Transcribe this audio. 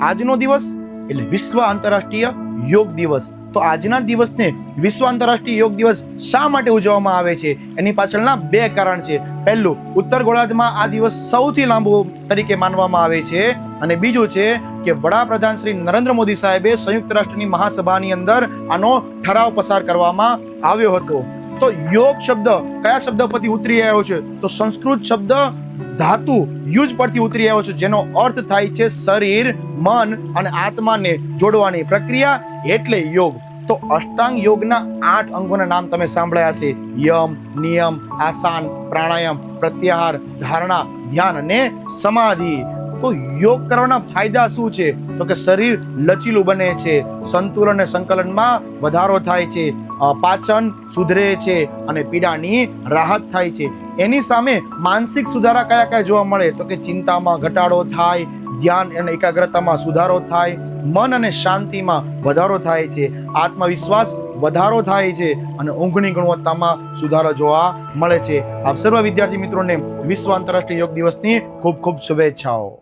આજનો દિવસ એટલે વિશ્વ આંતરરાષ્ટ્રીય યોગ દિવસ. તો આજના દિવસને વિશ્વ આંતરરાષ્ટ્રીય યોગ દિવસ શા માટે ઉજવવામાં આવે છે? એની પાછળના બે કારણ છે. પહેલું, ઉત્તર ગોળાર્ધમાં આ દિવસ સૌથી લાંબો તરીકે માનવામાં આવે છે, અને બીજું છે કે વડાપ્રધાન શ્રી નરેન્દ્ર મોદી સાહેબે સંયુક્ત રાષ્ટ્રની મહાસભાની અંદર આનો ઠરાવ પસાર કરવામાં આવ્યો હતો. તો યોગ શબ્દ કયા શબ્દ પરથી ઉતરી આવ્યો છે? તો સંસ્કૃત શબ્દ ધાતુ યુજ પરથી ઉતરી આવ્યો છે, જેનો અર્થ થાય છે શરીર, મન અને આત્માને જોડવાની પ્રક્રિયા, એટલે યોગ. તો અષ્ટાંગ યોગના 8 અંગોના નામ તમે સાંભળ્યા હશે: યમ, નિયમ, આસન, પ્રાણાયામ, પ્રત્યાહાર, ધારણા, ધ્યાન અને સમાધિ. તો યોગ કરવાના ફાયદા શું છે? તો કે શરીર લચીલું બને છે, સંતુલન અને સંકલનમાં વધારો થાય છે, પાચન સુધરે છે અને પીડાની રાહત થાય છે. એની સામે માનસિક સુધારા કયા કયા જોવા મળે? તો કે ચિંતામાં ઘટાડો થાય, ધ્યાન અને એકાગ્રતામાં સુધારો થાય, મન અને શાંતિમાં વધારો થાય છે, આત્મવિશ્વાસ વધારો થાય છે અને ઊંઘની ગુણવત્તામાં સુધારો જોવા મળે છે. આપ સર્વ વિદ્યાર્થી મિત્રોને વિશ્વ આંતરરાષ્ટ્રીય યોગ દિવસની ખૂબ ખૂબ શુભેચ્છાઓ.